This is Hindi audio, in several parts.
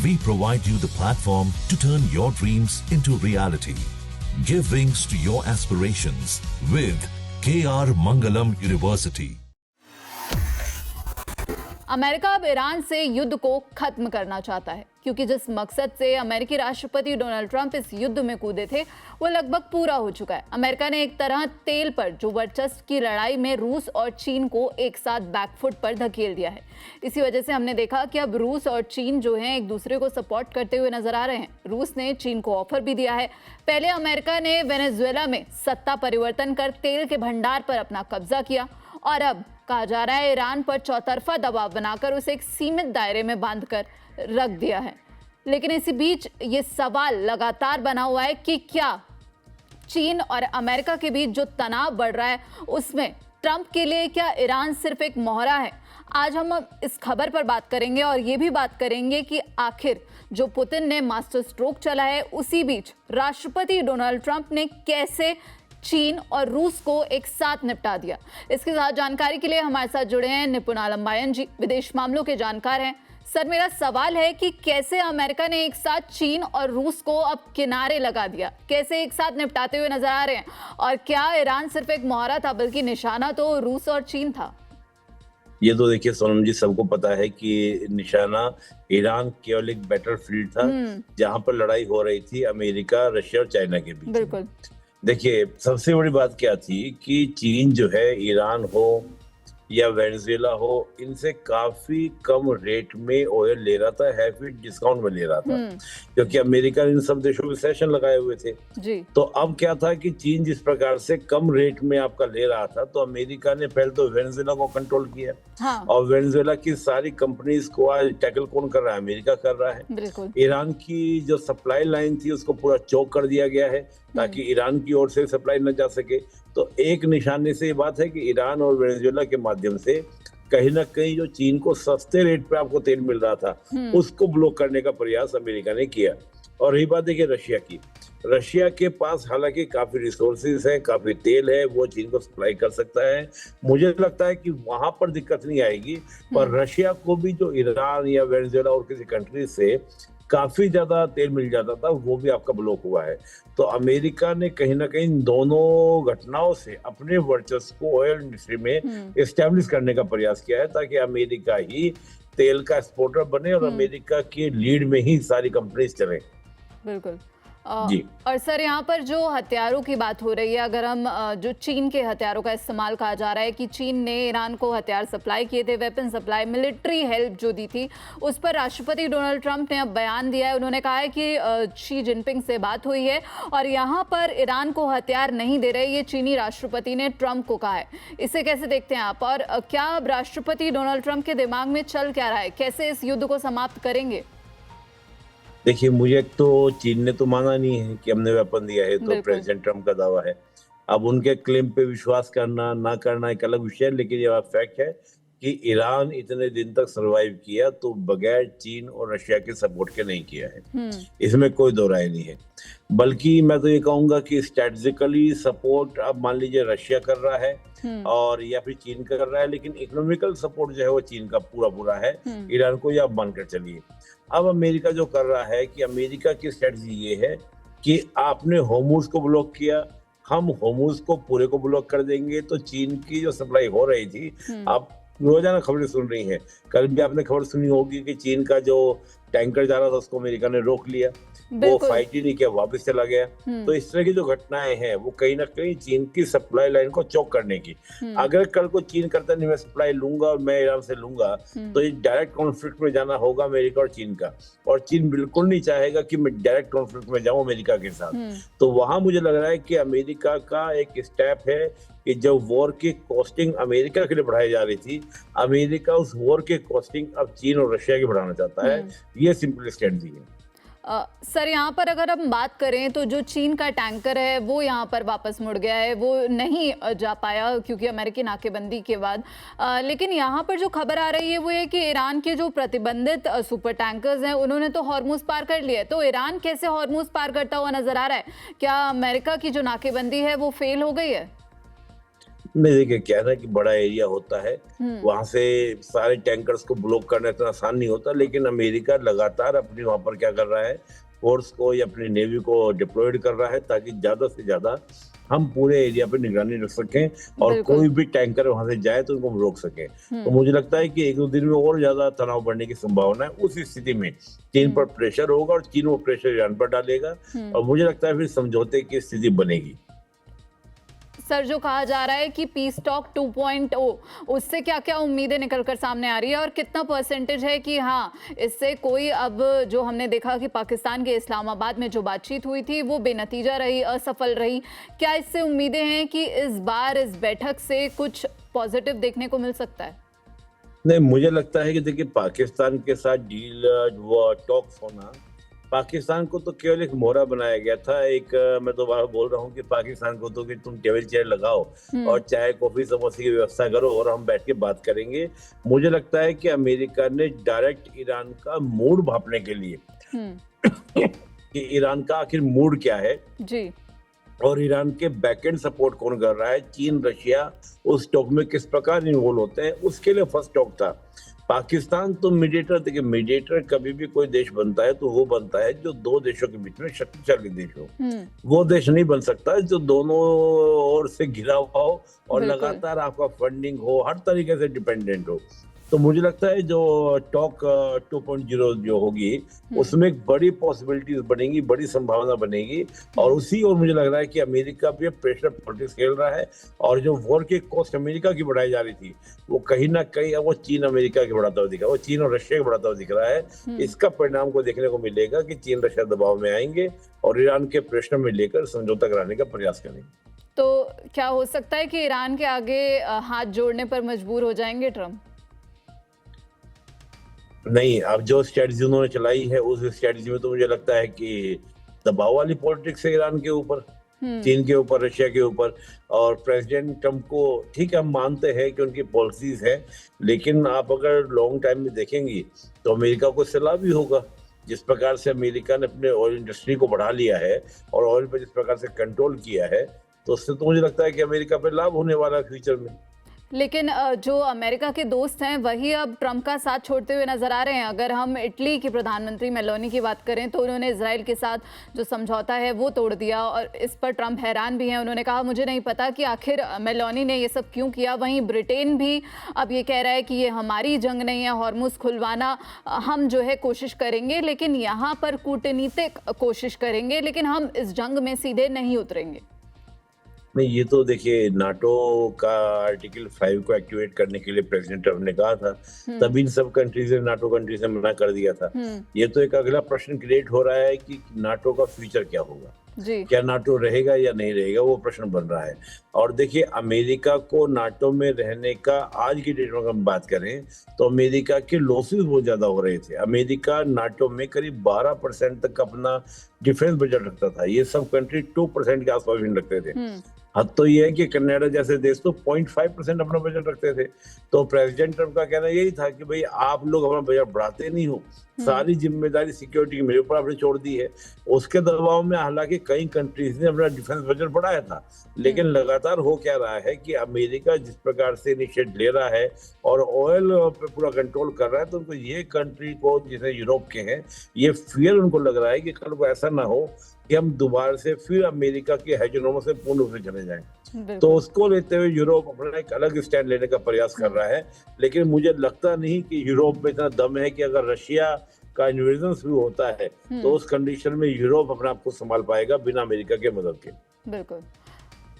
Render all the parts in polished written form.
we provide you the platform to turn your dreams into reality. Give wings to your aspirations with KR Mangalam University. America अब ईरान से युद्ध को खत्म करना चाहता है, क्योंकि जिस मकसद से अमेरिकी राष्ट्रपति डोनाल्ड ट्रंप इस युद्ध में कूदे थे वो लगभग पूरा हो चुका है। अमेरिका ने एक तरह तेल पर जो वर्चस्व की लड़ाई में रूस और चीन को एक साथ बैकफुट पर धकेल दिया है। इसी वजह से हमने देखा कि अब रूस और चीन जो हैं एक दूसरे को सपोर्ट करते हुए नजर आ रहे हैं। रूस ने चीन को ऑफर भी दिया है। पहले अमेरिका ने वेनेजुएला में सत्ता परिवर्तन कर तेल के भंडार पर अपना कब्जा किया और अब कहा जा रहा है ईरान पर चौतरफा दबाव बनाकर उसे एक सीमित दायरे में बांधकर रख दिया है। लेकिन इसी बीच ये सवाल लगातार बना हुआ है कि क्या चीन और अमेरिका के बीच जो तनाव बढ़ रहा है उसमें ट्रंप के लिए क्या ईरान सिर्फ एक मोहरा है। आज हम इस खबर पर बात करेंगे और ये भी बात करेंगे कि आखिर जो पुतिन ने मास्टर स्ट्रोक चला है उसी बीच राष्ट्रपति डोनाल्ड ट्रंप ने कैसे चीन और रूस को एक साथ निपटा दिया। इसके साथ जानकारी के लिए हमारे साथ जुड़े हैं निपुण आलमबायन जी, विदेश मामलों के जानकार हैं। सर, मेरा सवाल है कि कैसे अमेरिका ने एक साथ चीन और रूस को अब किनारे लगा दिया, कैसे एक साथ निपटाते हुए नजर आ रहे हैं, और क्या ईरान सिर्फ एक मोहरा था बल्कि निशाना तो रूस और चीन था? ये तो देखिए सोनम जी, सबको पता है कि निशाना ईरान केवल एक बैटलफील्ड था जहां पर लड़ाई हो रही थी अमेरिका, रशिया और चाइना के बीच। बिल्कुल। देखिए, सबसे बड़ी बात क्या थी कि चीन जो है, ईरान हो या वेनेजुएला हो, इनसे काफी कम रेट में ऑयल ले रहा था, हैवी डिस्काउंट में ले रहा था, क्योंकि अमेरिका इन सब देशों पे सेशन लगाए हुए थे जी। तो अब क्या था कि चीन जिस प्रकार से कम रेट में आपका ले रहा था, तो अमेरिका ने पहले तो वेनेजुएला को कंट्रोल किया। हाँ। और वेनेजुएला की सारी कंपनीज को आज टैकल कौन कर रहा है? अमेरिका कर रहा है। बिल्कुल। ईरान की जो सप्लाई लाइन थी उसको पूरा चौक कर दिया गया है ताकि ईरान की ओर से सप्लाई न जा सके। तो एक निशाने से ये बात है कि ईरान और वेनेजुएला के माध्यम से कहीं ना कहीं जो चीन को सस्ते रेट पे आपको तेल मिल रहा था उसको ब्लॉक करने का प्रयास अमेरिका ने किया। और रही बात देखिए रशिया की, रशिया के पास हालांकि काफी रिसोर्सेज है, काफी तेल है, वो चीन को सप्लाई कर सकता है। मुझे लगता है कि वहां पर दिक्कत नहीं आएगी, पर रशिया को भी जो ईरान या वेनेजुएला और किसी कंट्री से काफी ज्यादा तेल मिल जाता था वो भी आपका ब्लॉक हुआ है। तो अमेरिका ने कहीं ना कहीं दोनों घटनाओं से अपने वर्चस्व को ऑयल इंडस्ट्री में एस्टेब्लिश करने का प्रयास किया है ताकि अमेरिका ही तेल का एक्सपोर्टर बने और अमेरिका की लीड में ही सारी कंपनीज चले। बिल्कुल। जी। और सर, यहाँ पर जो हथियारों की बात हो रही है, अगर हम जो चीन के हथियारों का इस्तेमाल कहा जा रहा है कि चीन ने ईरान को हथियार सप्लाई किए थे, वेपन सप्लाई, मिलिट्री हेल्प जो दी थी, उस पर राष्ट्रपति डोनाल्ड ट्रंप ने अब बयान दिया है। उन्होंने कहा है कि शी जिनपिंग से बात हुई है और यहाँ पर ईरान को हथियार नहीं दे रहे, ये चीनी राष्ट्रपति ने ट्रंप को कहा है। इसे कैसे देखते हैं आप, और क्या अब राष्ट्रपति डोनाल्ड ट्रंप के दिमाग में चल क्या रहा है, कैसे इस युद्ध को समाप्त करेंगे? देखिए, मुझे तो चीन ने तो माना नहीं है कि हमने वेपन दिया है, तो प्रेसिडेंट ट्रंप का दावा है। अब उनके क्लेम पे विश्वास करना ना करना एक अलग विषय है, लेकिन ये फैक्ट है कि ईरान इतने दिन तक सरवाइव किया तो बगैर चीन और रशिया के सपोर्ट के नहीं किया है, इसमें कोई दो राय नहीं है। बल्कि मैं तो ये कहूंगा कि स्ट्रेटेजिकली सपोर्ट अब मान लीजिए रशिया कर रहा है और या फिर चीन कर रहा है, लेकिन इकोनॉमिकल सपोर्ट जो है वो चीन का पूरा है ईरान को, या मानकर चलिए। अब अमेरिका जो कर रहा है कि अमेरिका की स्ट्रेटजी ये है कि आपने होर्मुज को ब्लॉक किया, हम होर्मुज को पूरे को ब्लॉक कर देंगे। तो चीन की जो सप्लाई हो रही थी, आप रोजाना खबरें सुन रही हैं, कल भी आपने खबर सुनी होगी कि चीन का जो टैंकर जा रहा था उसको अमेरिका ने रोक लिया, वो फाइट ही नहीं किया, वापस चला गया। तो इस तरह की जो घटनाएं हैं वो कहीं ना कहीं चीन की सप्लाई लाइन को चौक करने की। अगर कल को चीन करता नहीं मैं सप्लाई लूंगा और मैं ईरान से लूंगा, तो ये डायरेक्ट कॉन्फ्लिक्ट में जाना होगा अमेरिका और चीन का, और चीन बिल्कुल नहीं चाहेगा कि मैं डायरेक्ट कॉन्फ्लिक्ट में जाऊं अमेरिका के साथ। तो वहां मुझे लग रहा है कि अमेरिका का एक स्टेप है कि जब वॉर की कॉस्टिंग अमेरिका के लिए बढ़ाई जा रही थी, अमेरिका उस वॉर की कॉस्टिंग अब चीन और रशिया की बढ़ाना चाहता है। ये सिंपल स्ट्रेटजी है। सर, यहाँ पर अगर हम बात करें तो जो चीन का टैंकर है वो यहाँ पर वापस मुड़ गया है, वो नहीं जा पाया क्योंकि अमेरिकी नाकेबंदी के बाद। लेकिन यहाँ पर जो खबर आ रही है वो है कि ईरान के जो प्रतिबंधित सुपर टैंकर्स हैं उन्होंने तो हॉर्मुज पार कर लिया है। तो ईरान कैसे हॉर्मुज पार करता हुआ नजर आ रहा है? क्या अमेरिका की जो नाकेबंदी है वो फेल हो गई है? नहीं, देखिए क्या है ना कि बड़ा एरिया होता है, वहां से सारे टैंकर्स को ब्लॉक करना इतना आसान नहीं होता, लेकिन अमेरिका लगातार अपनी वहां पर क्या कर रहा है, फोर्स को या अपनी नेवी को डिप्लॉयड कर रहा है ताकि ज्यादा से ज्यादा हम पूरे एरिया पे निगरानी रख सकें और बिल्कुल। कोई भी टैंकर वहां से जाए तो उनको हम रोक सकें। तो मुझे लगता है कि 1-2 दिन में और ज्यादा तनाव बढ़ने की संभावना है। उस स्थिति में चीन पर प्रेशर होगा और चीन वो प्रेशर ईरान पर डालेगा और मुझे लगता है फिर समझौते की स्थिति बनेगी। सर, जो कहा जा रहा है कि पीस टॉक 2.0, उससे क्या क्या उम्मीदें निकलकर सामने आ रही है और कितना परसेंटेज है कि हाँ, इससे कोई, अब जो हमने देखा कि पाकिस्तान के इस्लामाबाद में जो बातचीत हुई थी वो बेनतीजा रही, असफल रही, क्या इससे उम्मीदें हैं कि इस बार इस बैठक से कुछ पॉजिटिव देखने को मिल सकता है? नहीं, मुझे लगता है कि देखिए पाकिस्तान के साथ डील वो टॉक्स होना, पाकिस्तान को तो केवल एक मोहरा बनाया गया था। मैं तो बार बोल रहा हूँ कि पाकिस्तान को तो कि तुम टेबल चेयर लगाओ और चाय कॉफी समोसे की व्यवस्था करो और हम बैठ के बात करेंगे। मुझे लगता है कि अमेरिका ने डायरेक्ट ईरान का मूड भांपने के लिए कि ईरान का आखिर मूड क्या है जी। और ईरान के बैकएंड सपोर्ट कौन कर रहा है, चीन रशिया उस टॉक में किस प्रकार इन्वॉल्व होते हैं, उसके लिए फर्स्ट टॉक था। पाकिस्तान तो मीडिएटर, देखिए मीडिएटर कभी भी कोई देश बनता है तो वो बनता है जो दो देशों के बीच में शक्तिशाली देश हो। वो देश नहीं बन सकता जो दोनों ओर से घिरा हुआ हो और लगातार आपका फंडिंग हो, हर तरीके से डिपेंडेंट हो। तो मुझे लगता है जो टॉक 2.0 जो होगी उसमें एक बड़ी पॉसिबिलिटीज बनेगी, बड़ी संभावना बनेगी और उसी और मुझे लग रहा है कि अमेरिका पे प्रेशर पॉलिटिक्स खेल रहा है और जो वॉर की कॉस्ट अमेरिका की बढ़ाई जा रही थी वो कहीं ना कहीं अब वो चीन अमेरिका की बढ़ाता हुआ दिख रहा है, वो चीन और रशिया की बढ़ाता हुआ दिख रहा है। इसका परिणाम को देखने को मिलेगा कि चीन रशिया दबाव में आएंगे और ईरान के प्रेशर में लेकर समझौता कराने का प्रयास करेंगे। तो क्या हो सकता है कि ईरान के आगे हाथ जोड़ने पर मजबूर हो जाएंगे ट्रम्प? नहीं, अब जो स्ट्रेटजी उन्होंने चलाई है उस स्ट्रेटजी में तो मुझे लगता है कि दबाव वाली पॉलिटिक्स है ईरान के ऊपर, चीन के ऊपर, रशिया के ऊपर। और प्रेसिडेंट ट्रम्प को ठीक है, हम मानते हैं कि उनकी पॉलिसीज है, लेकिन आप अगर लॉन्ग टाइम में देखेंगी तो अमेरिका को इससे लाभ भी होगा। जिस प्रकार से अमेरिका ने अपने ऑयल इंडस्ट्री को बढ़ा लिया है और ऑयल पे जिस प्रकार से कंट्रोल किया है, तो उससे तो मुझे लगता है कि अमेरिका पे लाभ होने वाला है फ्यूचर में। लेकिन जो अमेरिका के दोस्त हैं वही अब ट्रम्प का साथ छोड़ते हुए नजर आ रहे हैं। अगर हम इटली की प्रधानमंत्री मेलोनी की बात करें तो उन्होंने इजराइल के साथ जो समझौता है वो तोड़ दिया और इस पर ट्रम्प हैरान भी हैं। उन्होंने कहा मुझे नहीं पता कि आखिर मेलोनी ने ये सब क्यों किया। वहीं ब्रिटेन भी अब ये कह रहा है कि ये हमारी जंग नहीं है, हॉर्मुज खुलवाना हम जो है कोशिश करेंगे, लेकिन यहाँ पर कूटनीतिक कोशिश करेंगे, लेकिन हम इस जंग में सीधे नहीं उतरेंगे। नहीं, ये तो देखिए नाटो का आर्टिकल 5 को एक्टिवेट करने के लिए प्रेसिडेंट ट्रम्प ने कहा था, तभी इन सब कंट्रीज ने, नाटो कंट्रीज ने मना कर दिया था। ये तो एक अगला प्रश्न क्रिएट हो रहा है कि नाटो का फ्यूचर क्या होगा जी। क्या नाटो रहेगा या नहीं रहेगा, वो प्रश्न बन रहा है। और देखिए अमेरिका को नाटो में रहने का, आज की डेट में हम बात करें तो अमेरिका के लॉसेस बहुत ज्यादा हो रहे थे। अमेरिका नाटो में करीब 12% तक अपना डिफेंस बजट रखता था, ये सब कंट्री 2% के आसपास भी रखते थे। हद तो ये है कि कनाडा जैसे देश तो 0.5% अपना बजट रखते थे। तो प्रेसिडेंट ट्रम्प का कहना यही था कि भाई आप लोग अपना बजट बढ़ाते नहीं हो, सारी जिम्मेदारी सिक्योरिटी की मेरे ऊपर आपने छोड़ दी है। उसके दबाव में हालांकि कई कंट्रीज ने अपना डिफेंस बजट बढ़ाया था, लेकिन लगातार हो क्या रहा है कि अमेरिका जिस प्रकार से इनिशिएट ले रहा है और ऑयल पे पूरा कंट्रोल कर रहा है, तो उनको ये कंट्री को, जैसे यूरोप के हैं, ये फियर उनको लग रहा है कि कल को ऐसा ना हो कि हम दोबारा से फिर अमेरिका के हेजेमोनी से पूर्ण रूप से चले जाएं। तो उसको लेते हुए यूरोप अपना एक अलग स्टैंड लेने का प्रयास कर रहा है, लेकिन मुझे लगता नहीं कि यूरोप में इतना दम है कि अगर रशिया का इन्वेजन शुरू होता है तो उस कंडीशन में यूरोप अपने आप को संभाल पाएगा बिना अमेरिका के मदद के। बिल्कुल,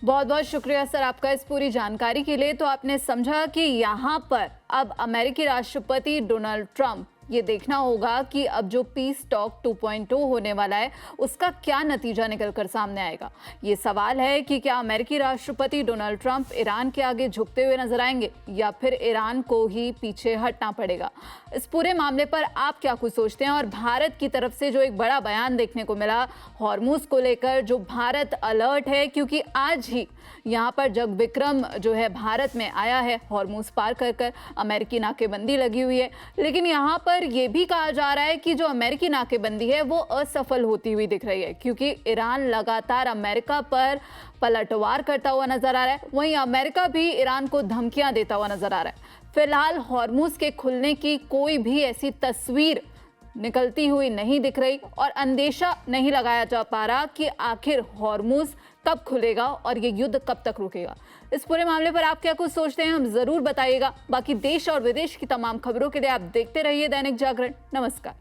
बहुत बहुत शुक्रिया सर आपका इस पूरी जानकारी के लिए। तो आपने समझा कि यहाँ पर अब अमेरिकी राष्ट्रपति डोनाल्ड ट्रंप, ये देखना होगा कि अब जो पीस टॉक 2.0 होने वाला है उसका क्या नतीजा निकलकर सामने आएगा। ये सवाल है कि क्या अमेरिकी राष्ट्रपति डोनाल्ड ट्रंप ईरान के आगे झुकते हुए नजर आएंगे या फिर ईरान को ही पीछे हटना पड़ेगा। इस पूरे मामले पर आप क्या कुछ सोचते हैं? और भारत की तरफ से जो एक बड़ा बयान देखने को मिला हॉर्मुज को लेकर, जो भारत अलर्ट है क्योंकि आज ही यहाँ पर जग विक्रम जो है भारत में आया है, हॉर्मुज पार कर कर अमेरिकी नाकेबंदी लगी हुई है, लेकिन यहाँ पर पर यह भी कहा जा रहा है कि जो अमेरिकी नाकेबंदी है वो असफल होती हुई दिख रही है, क्योंकि ईरान लगातार अमेरिका पर पलटवार करता हुआ नजर आ रहा है। वहीं अमेरिका भी ईरान को धमकियां देता हुआ नजर आ रहा है। फिलहाल हॉर्मुज के खुलने की कोई भी ऐसी तस्वीर निकलती हुई नहीं दिख रही और अंदेशा नहीं लगाया जा पा रहा कि आखिर हॉर्मुज कब खुलेगा और ये युद्ध कब तक रुकेगा। इस पूरे मामले पर आप क्या कुछ सोचते हैं, हम जरूर बताइएगा। बाकी देश और विदेश की तमाम खबरों के लिए आप देखते रहिए दैनिक जागरण। नमस्कार।